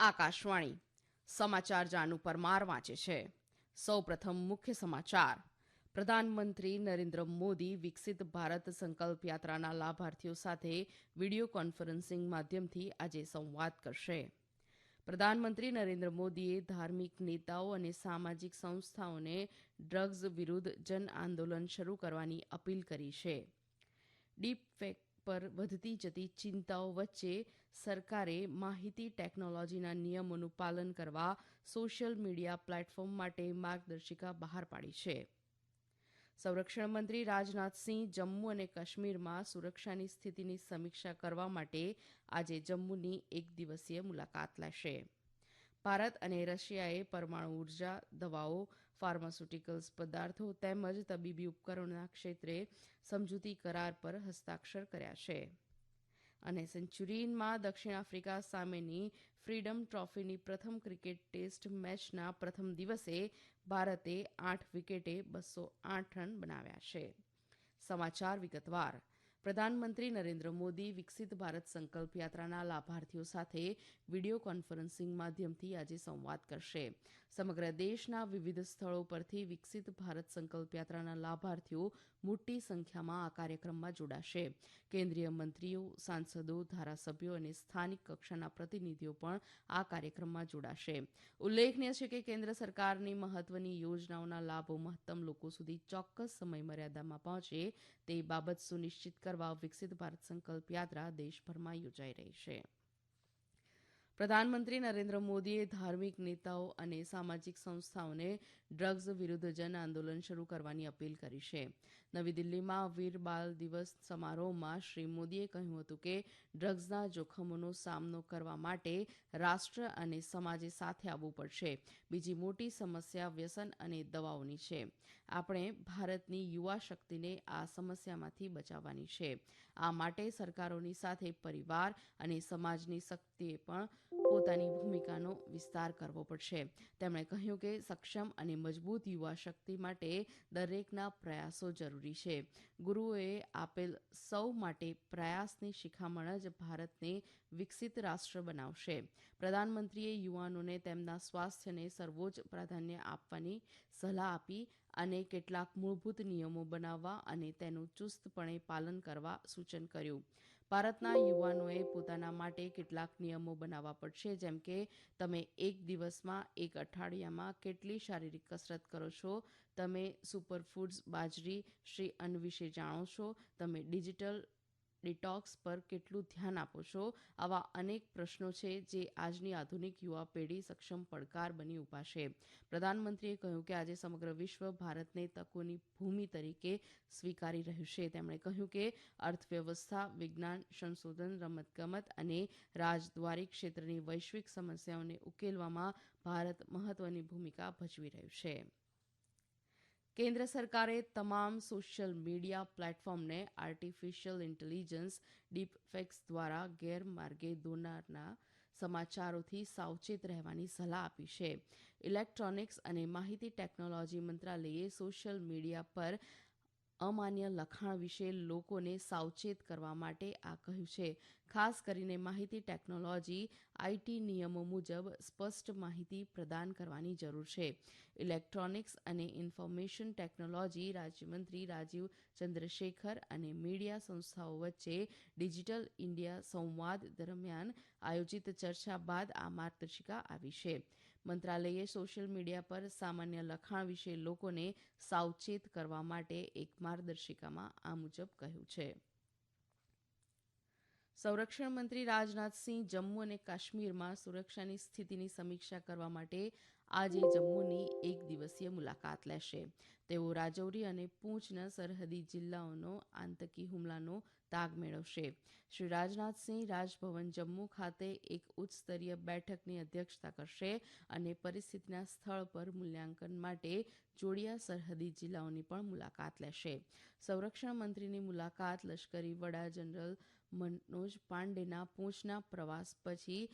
આકાશવાણી સમાચાર જાનુ પરમાર વાંચે છે. સૌપ્રથમ મુખ્ય સમાચાર. પ્રધાનમંત્રી નરેન્દ્ર મોદી વિકસિત ભારત સંકલ્પ યાત્રાના લાભાર્થીઓ સાથે વીડિયો કોન્ફરન્સિંગ માધ્યમથી આજે સંવાદ કરશે. પ્રધાનમંત્રી નરેન્દ્ર મોદીએ ધાર્મિક નેતાઓ અને સામાજિક સંસ્થાઓને ડ્રગ્સ વિરુદ્ધ જન આંદોલન શરૂ કરવાની અપીલ કરી છે. ડીપ ફેક પર વધતી જતી ચિંતાઓ વચ્ચે સરકારે માહિતી ટેકનોલોજીના નિયમોનું પાલન કરવા સોશિયલ મીડિયા પ્લેટફોર્મ માટે માર્ગદર્શિકા બહાર પાડી છે. સંરક્ષણ મંત્રી રાજનાથસિંહ જમ્મુ અને કાશ્મીરમાં સુરક્ષાની સ્થિતિની સમીક્ષા કરવા માટે આજે જમ્મુની એક દિવસીય મુલાકાત લેશે. ભારત અને રશિયાએ પરમાણુ ઉર્જા, દવાઓ, ફાર્માસ્યુટિકલ્સ પદાર્થો તેમજ તબીબી ઉપકરણોના ક્ષેત્રે સમજૂતી કરાર પર હસ્તાક્ષર કર્યા છે. અને સેન્ચુરીનમાં દક્ષિણ આફ્રિકા સામેની ફ્રીડમ ટ્રોફીની પ્રથમ ક્રિકેટ ટેસ્ટ મેચના પ્રથમ દિવસે ભારતે 8 વિકેટે 208 રન બનાવ્યા છે. સમાચાર વિગતવાર. પ્રધાનમંત્રી નરેન્દ્ર મોદી વિકસિત ભારત સંકલ્પ યાત્રાના લાભાર્થીઓ સાથે વીડિયો કોન્ફરન્સિંગ માધ્યમથી આજે સંવાદ કરશે. સમગ્ર દેશના વિવિધ સ્થળો પરથી વિકસિત ભારત સંકલ્પ યાત્રાના લાભાર્થીઓ મોટી સંખ્યામાં આ કાર્યક્રમમાં જોડાશે. કેન્દ્રીય મંત્રીઓ, સાંસદો, ધારાસભ્યો અને સ્થાનિક કક્ષાના પ્રતિનિધિઓ પણ આ કાર્યક્રમમાં જોડાશે. ઉલ્લેખનીય છે કે કેન્દ્ર સરકારની મહત્વની યોજનાઓના લાભો મહત્તમ લોકો સુધી ચોક્કસ સમય મર્યાદામાં પહોંચે તે બાબત સુનિશ્ચિત કરવા વિકસિત ભારત સંકલ્પ યાત્રા દેશભરમાં યોજાઈ રહી છે. પ્રધાનમંત્રી નરેન્દ્ર મોદીએ ધાર્મિક નેતાઓ અને સામાજિક સંસ્થાઓને ડ્રગ્સ વિરુદ્ધ જન આંદોલન શરૂ કરવાની અપીલ કરી છે. નવી દિલ્હીમાં વીર બાલ દિવસ સમારોહમાં શ્રી મોદીએ કહ્યું હતું કે ડ્રગ્સના જોખમોનો સામનો કરવા માટે રાષ્ટ્ર અને સમાજે સાથે આવવું પડશે. બીજી મોટી સમસ્યા વ્યસન અને દવાઓની છે. આપણે ભારતની યુવા શક્તિને આ સમસ્યામાંથી બચાવવાની છે. આ માટે સરકારોની સાથે પરિવાર અને સમાજની શક્તિએ પણ પોતાની ભૂમિકાનો વિસ્તાર કરવો પડશે. તેમણે કહ્યું કે સક્ષમ અને મજબૂત યુવા શક્તિ માટે દરેકના પ્રયાસો જરૂરી છે. ગુરુઓએ આપેલ સૌ માટે પ્રયાસની શિખામણ જ ભારતને વિકસિત રાષ્ટ્ર બનાવશે. પ્રધાનમંત્રીએ યુવાનોને તેમના સ્વાસ્થ્યને સર્વોચ્ચ પ્રાધાન્ય આપવાની સલાહ આપી અને કેટલાક મૂળભૂત નિયમો બનાવવા અને તેનું ચુસ્તપણે પાલન કરવા સૂચન કર્યું. ભારતના યુવાનોએ પોતાના માટે કેટલાક નિયમો બનાવવા પડશે, જેમ કે તમે એક દિવસમાં, એક અઠવાડિયામાં કેટલી શારીરિક કસરત કરો છો, તમે સુપરફૂડ્સ, બાજરી, શ્રી અન્ન વિશે જાણો છો, તમે ડિજિટલ ડિટોક્સ પર કેટલું ધ્યાન આપો છો. આવા અનેક પ્રશ્નો છે જે આજની આધુનિક યુવા પેઢી સક્ષમ પડકાર બની ઊભા છે. પ્રધાનમંત્રીએ કહ્યું કે આજે સમગ્ર વિશ્વ ભારતને તકોની ભૂમિ તરીકે સ્વીકારી રહ્યું છે. તેમણે કહ્યું કે અર્થવ્યવસ્થા, વિજ્ઞાન, સંશોધન, રમતગમત અને રાજદ્વારી ક્ષેત્રની વૈશ્વિક સમસ્યાઓને ઉકેલવામાં ભારત મહત્વની ભૂમિકા ભજવી રહ્યું છે. કેન્દ્ર સરકારે તમામ સોશિયલ મીડિયા પ્લેટફોર્મને આર્ટિફિશિયલ ઇન્ટેલિજન્સ ડીપફેક્સ દ્વારા ગેરમાર્ગે દોરનારના સમાચારોથી સાવચેત રહેવાની સલાહ આપી છે. ઇલેક્ટ્રોનિક્સ અને માહિતી ટેકનોલોજી મંત્રાલયે સોશિયલ મીડિયા પર અમાન્ય લખાણ વિશે લોકોને સાવચેત કરવા માટે આ કહ્યું છે. ખાસ કરીને માહિતી ટેકનોલોજી આઈટી નિયમો મુજબ સ્પષ્ટ માહિતી પ્રદાન કરવાની જરૂર છે. ઇલેક્ટ્રોનિક્સ અને ઇન્ફોર્મેશન ટેકનોલોજી રાજ્યમંત્રી રાજીવ ચંદ્રશેખર અને મીડિયા સંસ્થાઓ વચ્ચે ડિજિટલ ઇન્ડિયા સંવાદ દરમિયાન આયોજિત ચર્ચા બાદ આ માર્ગદર્શિકા આવી છે. મંત્રાલયે સોશિયલ મીડિયા પર સામાન્ય લખાણ વિશે લોકોને સાવચેત કરવા માટે એક માર્ગદર્શિકામાં આ મુજબ કહ્યું છે. સંરક્ષણ મંત્રી રાજનાથસિંહ જમ્મુ અને કાશ્મીરમાં સુરક્ષાની સ્થિતિની સમીક્ષા કરવા માટે આજે જમ્મુની એક દિવસીય મુલાકાત લેશે. તેઓ રાજૌરી અને પૂંચના સરહદી જિલ્લાઓનો આતંકી હુમલાનો તાગ મેળવશે. શ્રી રાજનાથસિંહ રાજભવન જમ્મુ ખાતે એક ઉચ્ચસ્તરીય બેઠકની અધ્યક્ષતા કરશે અને પરિસ્થિતિના સ્થળ પર મૂલ્યાંકન માટે જોડિયા સરહદી જિલ્લાઓની પણ મુલાકાત લેશે. સંરક્ષણ મંત્રીની મુલાકાત લશ્કરી વડા જનરલ મનોજ પાંડેના પૂંચના પ્રવાસ પછી,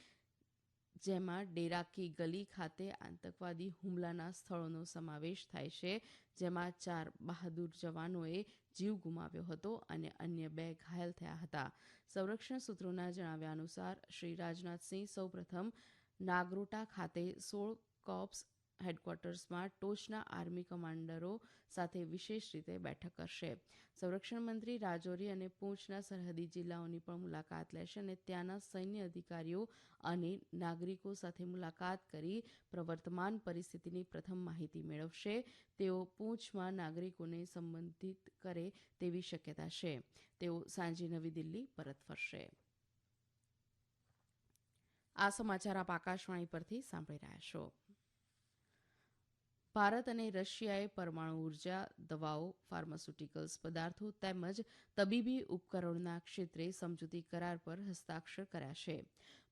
જેમાં ડેરા કી ગલી ખાતે આતંકવાદી હુમલાના સ્થળોનો સમાવેશ થાય છે, જેમાં 4 બહાદુર જવાનોએ જીવ ગુમાવ્યો હતો અને અન્ય 2 ઘાયલ થયા હતા. સંરક્ષણ સૂત્રોના જણાવ્યા અનુસાર શ્રી રાજનાથસિંહ સૌપ્રથમ નાગરોટા ખાતે 16 કોર્પ્સ હેડક્વાર્ટર્સમાં ટોચના આર્મી કમાન્ડરો સાથે વિશેષ રીતે બેઠક કરશે. સંરક્ષણ મંત્રી રાજૌરી અને પૂંચના સરહદી જિલ્લાઓની પણ મુલાકાત લેશે અને ત્યાંના સૈન્ય અધિકારીઓ અને નાગરિકો સાથે મુલાકાત કરી પ્રવર્તમાન પરિસ્થિતિની પ્રથમ માહિતી મેળવશે. તેઓ પૂંચમાં નાગરિકોને સંબોધિત કરે તેવી શક્યતા છે. તેઓ સાંજે નવી દિલ્હી પરત ફરશે. આ સમાચાર આપ આકાશવાણી પરથી સાંભળી રહ્યા છો. ભારત અને રશિયાએ પરમાણુ ઉર્જા, દવાઓ, ફાર્માસ્યુટિકલ્સ પદાર્થો તેમજ તબીબી ઉપકરણોના ક્ષેત્રે સમજૂતી કરાર પર હસ્તાક્ષર કર્યા છે.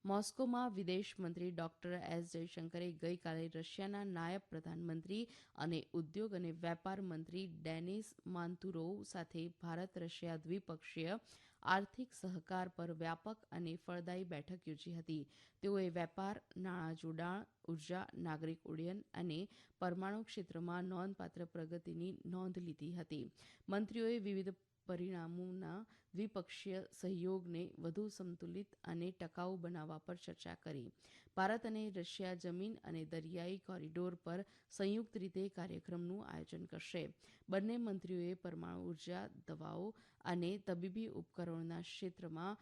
મોસ્કોમાં વિદેશ મંત્રી ડોક્ટર એસ જયશંકરે ગઈકાલે રશિયાના નાયબ પ્રધાનમંત્રી અને ઉદ્યોગ અને વેપાર મંત્રી ડેનિસ માન્તુરોવ સાથે ભારત રશિયા દ્વિપક્ષીય આર્થિક સહકાર પર વ્યાપક અને ફળદાયી બેઠક યોજી હતી. તેઓએ વેપાર, નાણાં જોડાણ, ઉર્જા, નાગરિક ઉડ્ડયન અને પરમાણુ ક્ષેત્રમાં નોંધપાત્ર પ્રગતિની નોંધ લીધી હતી. મંત્રીઓએ વિવિધ પરિણામોના દ્વિપક્ષીય સહયોગને વધુ સંતુલિત અને ટકાઉ બનાવવા પર ચર્ચા કરી. ભારત અને રશિયા જમીન અને દરિયાઈ કોરિડોર પર સંયુક્ત રીતે કાર્યક્રમનું આયોજન કરશે. બંને મંત્રીઓએ પરમાણુ ઉર્જા, દવાઓ અને તબીબી ઉપકરણોના ક્ષેત્રમાં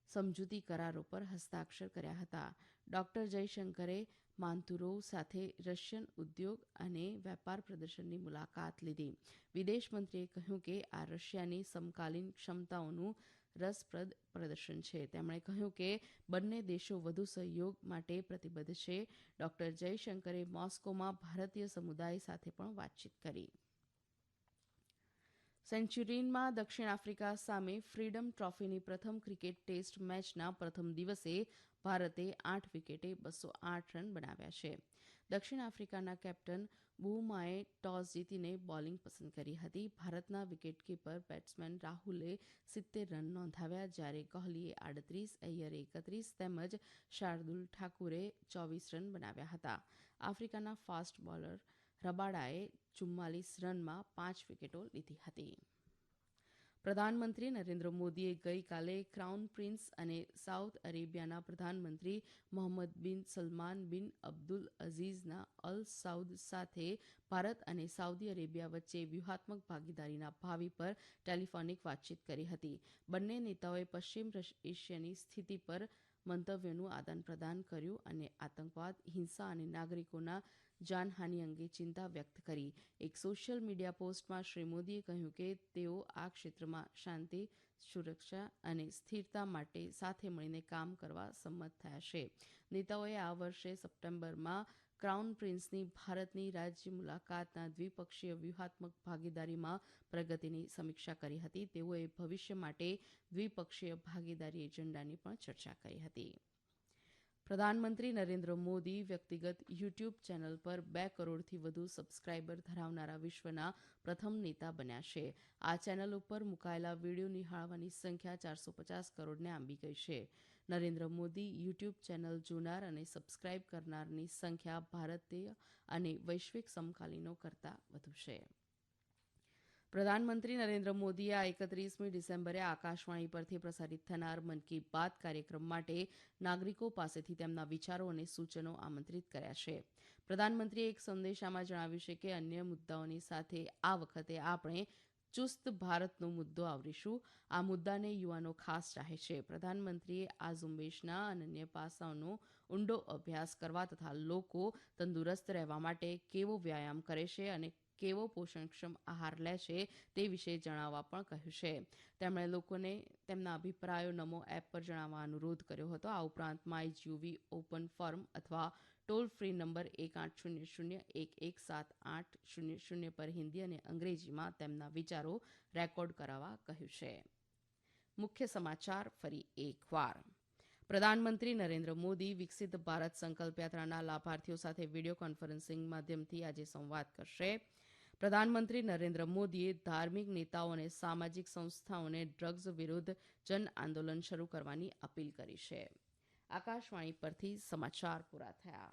સમજૂતી કરારો પર હસ્તાક્ષર કર્યા હતા. ડોક્ટર જયશંકરે માન્તુરોવ સાથે રશિયન ઉદ્યોગ અને વેપાર પ્રદર્શનની મુલાકાત લીધી. વિદેશ મંત્રીએ કહ્યું કે આ રશિયાની સમકાલીન ક્ષમતાઓનું રસપ્રદ પ્રદર્શન છે. તેમણે કહ્યું કે બંને દેશો વધુ સહયોગ માટે પ્રતિબદ્ધ છે. ડોક્ટર જયશંકરે મોસ્કોમાં ભારતીય સમુદાય સાથે પણ વાતચીત કરી. સેન્ચુરીનમાં દક્ષિણ આફ્રિકા સામે ફ્રીડમ ટ્રોફીની પ્રથમ ક્રિકેટ ટેસ્ટ મેચના પ્રથમ દિવસે ભારતે 8 વિકેટે 208 રન બનાવ્યા છે. દક્ષિણ આફ્રિકાના કેપ્ટન બુમાએ ટોસ જીતીને બોલિંગ પસંદ કરી હતી. ભારતના વિકેટકીપર બેટ્સમેન રાહુલે 70 રન નોંધાવ્યા, જ્યારે કોહલીએ 38, અય્યરે 31 તેમજ શાર્દુલ ઠાકુરે 24 રન બનાવ્યા હતા. આફ્રિકાના ફાસ્ટ બોલર રબાડાએ 44 રનમાં 5 વિકેટો લીધી હતી. પ્રધાનમંત્રી નરેન્દ્ર મોદીએ ગઈકાલે ક્રાઉન પ્રિન્સ અને સાઉથ અરેબિયાના પ્રધાનમંત્રી મોહમ્મદ બિન સલમાન બિન અબ્દુલ અઝીઝના અલ સાઉદ સાથે ભારત અને સાઉદી અરેબિયા વચ્ચે વ્યૂહાત્મક ભાગીદારીના ભાવિ પર ટેલિફોનિક વાતચીત કરી હતી. બંને નેતાઓએ પશ્ચિમ એશિયાની સ્થિતિ પર મંતવ્યોનું આદાનપ્રદાન કર્યું અને આતંકવાદ, હિંસા અને નાગરિકોના જાનહાનિ અંગે ચિંતા વ્યક્ત કરી. એક સોશિયલ મીડિયા પોસ્ટમાં શ્રી મોદીએ કહ્યું કે તેઓ આ ક્ષેત્રમાં શાંતિ, સુરક્ષા અને સ્થિરતા માટે સાથે મળીને કામ કરવા સંમત થયા છે. નેતાઓએ આ વર્ષે સપ્ટેમ્બરમાં ક્રાઉન પ્રિન્સની ભારતની રાજ્ય મુલાકાતના દ્વિપક્ષીય વ્યૂહાત્મક ભાગીદારીમાં પ્રગતિની સમીક્ષા કરી હતી. તેઓએ ભવિષ્ય માટે દ્વિપક્ષીય ભાગીદારી એજન્ડાની પણ ચર્ચા કરી હતી. પ્રધાનમંત્રી નરેન્દ્ર મોદી વ્યક્તિગત યુટ્યુબ ચેનલ પર 2 કરોડથી વધુ સબસ્ક્રાઇબર ધરાવનારા વિશ્વના પ્રથમ નેતા બન્યા છે. આ ચેનલ ઉપર મુકાયેલા વિડીયો નિહાળવાની સંખ્યા 450 કરોડને આંબી ગઈ છે. નરેન્દ્ર મોદી યુટ્યુબ ચેનલ જોનાર અને સબસ્ક્રાઇબ કરનારની સંખ્યા ભારતીય અને વૈશ્વિક સમકાલીનો કરતાં વધુ છે. પ્રધાનમંત્રી નરેન્દ્ર મોદીએ આ 31મી ડિસેમ્બરે આકાશવાણી પરથી પ્રસારિત થનાર મન કી બાત કાર્યક્રમ માટે નાગરિકો પાસેથી તેમના વિચારો અને સૂચનો આમંત્રિત કર્યા છે. પ્રધાનમંત્રીએ એક સંદેશામાં જણાવ્યું છે કે અન્ય મુદ્દાઓની સાથે આ વખતે આપણે ચુસ્ત ભારતનો મુદ્દો આવરીશું. આ મુદ્દાને યુવાનો ખાસ ચાહે છે. પ્રધાનમંત્રીએ આ ઝુંબેશના અનન્ય પાસાઓનો ઊંડો અભ્યાસ કરવા તથા લોકો તંદુરસ્ત રહેવા માટે કેવો વ્યાયામ કરે છે અને કેવો પોષણક્ષમ આહાર લે છે તે વિશે જણાવવા પણ કહ્યું છે. તેમણે લોકોને તેમના અભિપ્રાયો નમો એપ પર જણાવવા અનુરોધ કર્યો હતો. આ ઉપરાંત માયજીઓવી ઓપન ફોરમ અથવા ટોલ ફ્રી નંબર 1800-117800 પર હિન્દી અને અંગ્રેજીમાં તેમના વિચારો રેકોર્ડ કરાવવા કહ્યું છે. મુખ્ય સમાચાર ફરી એકવાર. પ્રધાનમંત્રી નરેન્દ્ર મોદી વિકસિત ભારત સંકલ્પ યાત્રાના લાભાર્થીઓ સાથે વિડીયો કોન્ફરન્સિંગ માધ્યમથી આજે સંવાદ કરશે. પ્રધાનમંત્રી નરેન્દ્ર મોદીએ ધાર્મિક નેતાઓ અને સામાજિક સંસ્થાઓને ડ્રગ્સ વિરુદ્ધ જન આંદોલન શરૂ કરવાની અપીલ કરી છે. આકાશવાણી પરથી સમાચાર પૂરા થયા.